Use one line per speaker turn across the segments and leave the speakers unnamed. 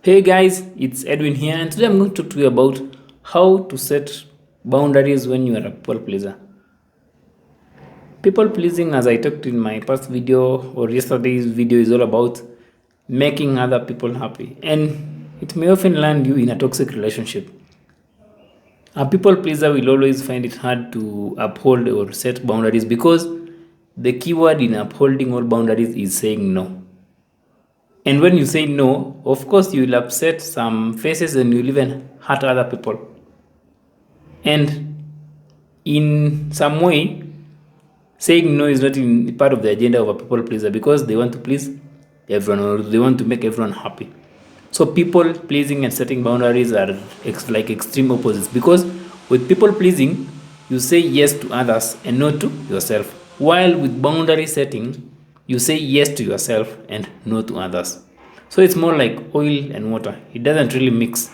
Hey guys, it's Edwin here, and today I'm going to talk to you about how to set boundaries when you are a people pleaser. People pleasing, as I talked in my past video or yesterday's video, is all about making other people happy, and it may often land you in a toxic relationship. A people pleaser will always find it hard to uphold or set boundaries because the keyword in upholding all boundaries is saying no. And when you say no, of course, you will upset some faces and you'll even hurt other people. And in some way, saying no is not in part of the agenda of a people pleaser because they want to please everyone or they want to make everyone happy. So people pleasing and setting boundaries are like extreme opposites because with people pleasing, you say yes to others and no to yourself. While with boundary setting, you say yes to yourself and no to others. So it's more like oil and water. It doesn't really mix.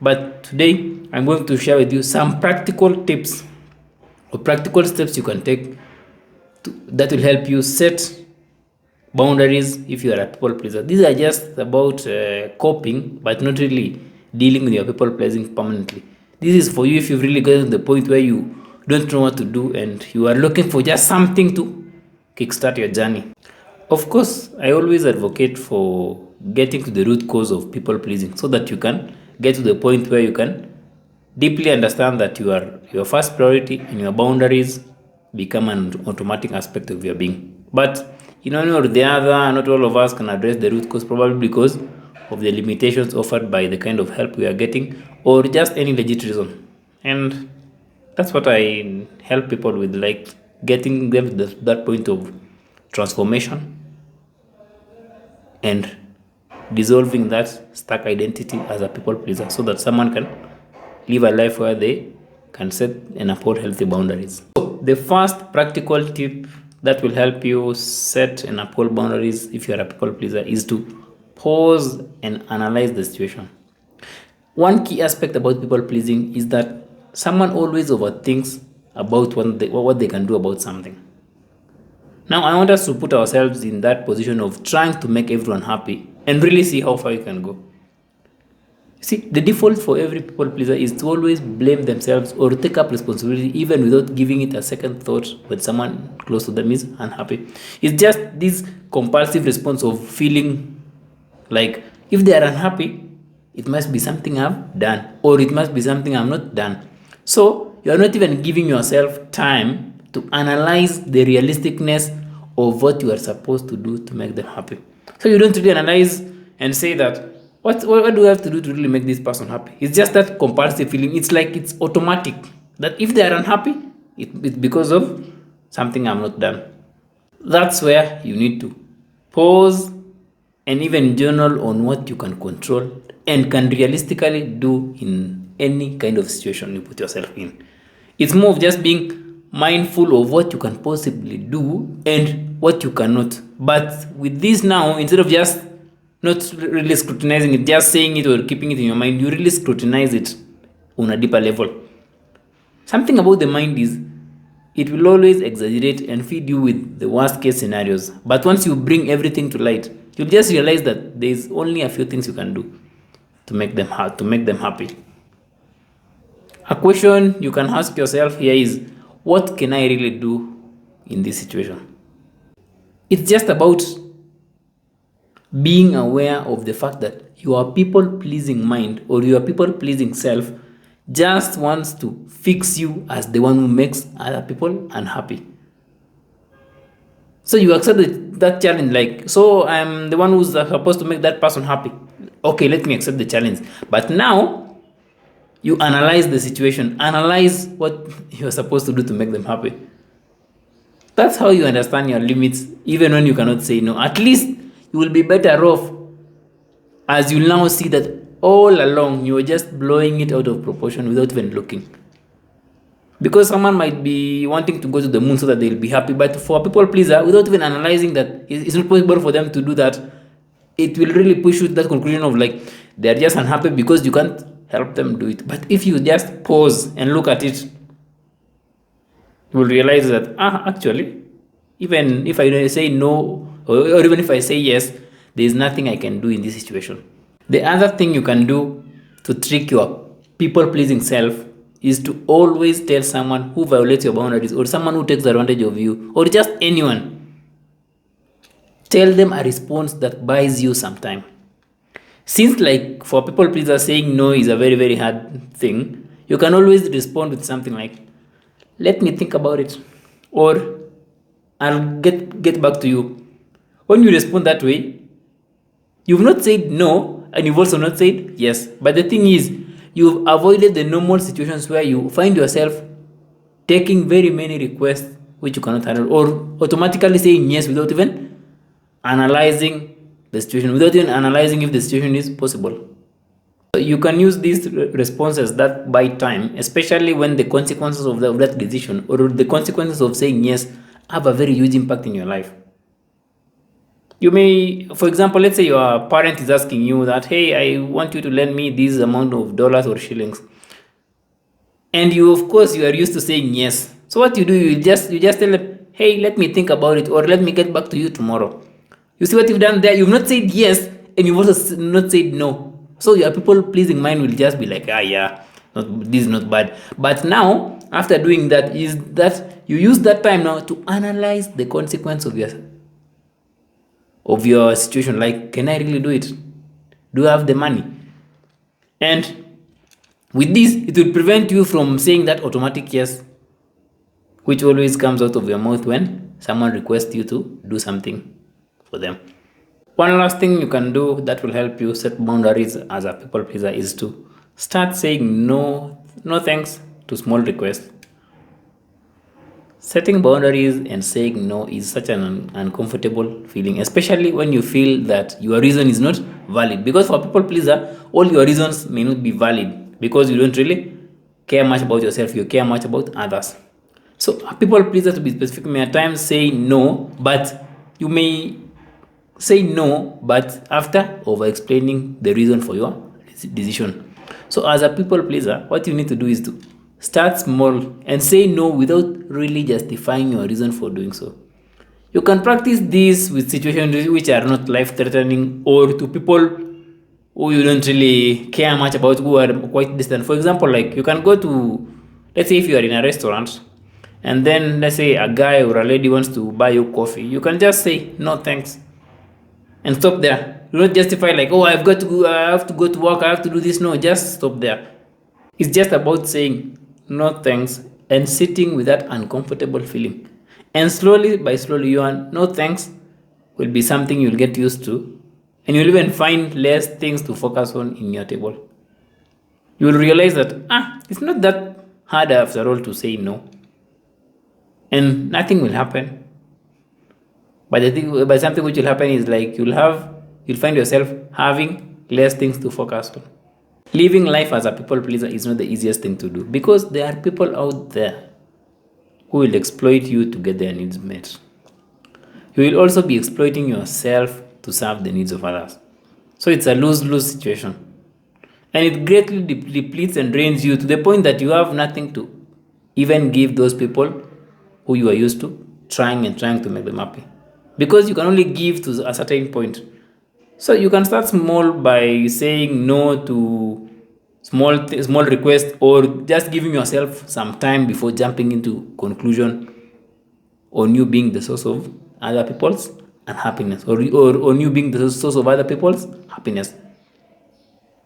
But today, I'm going to share with you some practical tips or practical steps you can take that will help you set boundaries if you are a people pleaser. These are just about coping, but not really dealing with your people pleasing permanently. This is for you if you've really gotten to the point where you don't know what to do and you are looking for just something to kickstart your journey. Of course, I always advocate for getting to the root cause of people pleasing so that you can get to the point where you can deeply understand that your first priority and your boundaries become an automatic aspect of your being. But in one or the other, not all of us can address the root cause, probably because of the limitations offered by the kind of help we are getting or just any legit reason. And that's what I help people with, like getting them to that point of transformation and dissolving that stuck identity as a people pleaser so that someone can live a life where they can set and uphold healthy boundaries. So the first practical tip that will help you set and uphold boundaries if you are a people pleaser is to pause and analyze the situation. One key aspect about people pleasing is that someone always overthinks about what they can do about something. Now, I want us to put ourselves in that position of trying to make everyone happy and really see how far you can go. See, the default for every people pleaser is to always blame themselves or take up responsibility even without giving it a second thought when someone close to them is unhappy. It's just this compulsive response of feeling like if they are unhappy, it must be something I've done or it must be something I'm not done. So you are not even giving yourself time to analyze the realisticness of what you are supposed to do to make them happy. So you don't really analyze and say that what do I have to do to really make this person happy? It's just that compulsive feeling. It's like it's automatic that if they are unhappy, it's because of something I'm not done. That's where you need to pause and even journal on what you can control and can realistically do in any kind of situation you put yourself in. It's more of just being mindful of what you can possibly do and what you cannot. But with this now, instead of just not really scrutinizing it, just saying it or keeping it in your mind, you really scrutinize it on a deeper level. Something about the mind is it will always exaggerate and feed you with the worst case scenarios. But once you bring everything to light, you'll just realize that there's only a few things you can do to make them happy. A question you can ask yourself here is, what can I really do in this situation? It's just about being aware of the fact that your people-pleasing mind or your people-pleasing self just wants to fix you as the one who makes other people unhappy. So you accept that challenge, like, so I'm the one who's supposed to make that person happy. Okay, let me accept the challenge. But now you analyze the situation, analyze what you're supposed to do to make them happy. That's how you understand your limits, even when you cannot say no. At least you will be better off as you now see that all along you were just blowing it out of proportion without even looking. Because someone might be wanting to go to the moon so that they'll be happy, but for a people pleaser, without even analyzing that it's not possible for them to do that, it will really push you to that conclusion of like they're just unhappy because you can't help them do it. But if you just pause and look at it, you will realize that actually, even if I say no or even if I say yes, there is nothing I can do in this situation. The other thing you can do to trick your people-pleasing self is to always tell someone who violates your boundaries, or someone who takes advantage of you, or just anyone. Tell them a response that buys you some time. Since, like, for people pleasers, saying no is a very, very hard thing, you can always respond with something like, let me think about it, or I'll get back to you. When you respond that way, you've not said no, and you've also not said yes. But the thing is, you've avoided the normal situations where you find yourself taking very many requests which you cannot handle, or automatically saying yes without even analyzing the situation, without even analyzing if the situation is possible. So you can use these responses that buy time, especially when the consequences of that decision, or the consequences of saying yes, have a very huge impact in your life. You may, for example, let's say your parent is asking you that, hey, I want you to lend me this amount of dollars or shillings. And you, of course, you are used to saying yes. So what you do, you just tell them, hey, let me think about it, or let me get back to you tomorrow. You see what you've done there? You've not said yes, and you've also not said no. So your people-pleasing mind will just be like, yeah, this is not bad. But now, after doing that, is that you use that time now to analyze the consequence of your situation. Like, can I really do it? Do I have the money? And with this, it will prevent you from saying that automatic yes, which always comes out of your mouth when someone requests you to do something for them. One last thing you can do that will help you set boundaries as a people pleaser is to start saying no thanks to small requests. Setting boundaries and saying no is such an uncomfortable feeling, especially when you feel that your reason is not valid. Because for people pleaser, all your reasons may not be valid because you don't really care much about yourself, you care much about others. So a people pleaser, to be specific, may at times say no, but you may say no, but after over explaining the reason for your decision. So as a people pleaser, what you need to do is to start small and say no without really justifying your reason for doing so. You can practice this with situations which are not life-threatening, or to people who you don't really care much about, who are quite distant. For example, like, you can go to, let's say if you are in a restaurant, and then let's say a guy or a lady wants to buy you coffee, you can just say no thanks and stop there. Do not justify like, oh, I have to go to work, I have to do this. No, just stop there. It's just about saying no thanks and sitting with that uncomfortable feeling. And slowly by slowly, your no thanks will be something you'll get used to, and you'll even find less things to focus on in your table. You will realize that it's not that hard after all to say no, and nothing will happen. But something which will happen is like you'll find yourself having less things to focus on. Living life as a people pleaser is not the easiest thing to do, because there are people out there who will exploit you to get their needs met. You will also be exploiting yourself to serve the needs of others. So it's a lose-lose situation. And it greatly depletes and drains you to the point that you have nothing to even give those people who you are used to trying to make them happy. Because you can only give to a certain point. So you can start small by saying no to small requests, or just giving yourself some time before jumping into conclusion on you being the source of other people's unhappiness, or on you being the source of other people's happiness.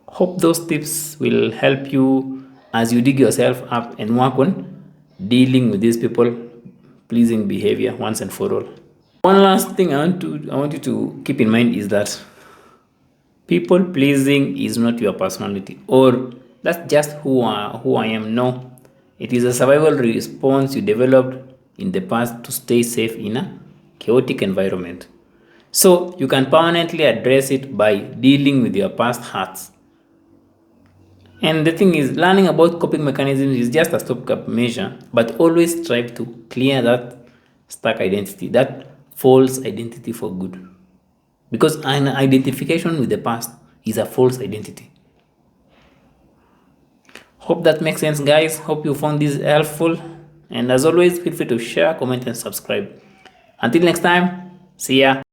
Hope those tips will help you as you dig yourself up and work on dealing with these people pleasing behavior once and for all. One last thing I want you to keep in mind is that people pleasing is not your personality, or that's just who I am. No, it is a survival response you developed in the past to stay safe in a chaotic environment. So you can permanently address it by dealing with your past hurts. And the thing is, learning about coping mechanisms is just a stopgap measure, but always strive to clear that stuck identity, that false identity for good. Because an identification with the past is a false identity. Hope that makes sense, guys. Hope you found this helpful. And as always, feel free to share, comment, and subscribe. Until next time, see ya.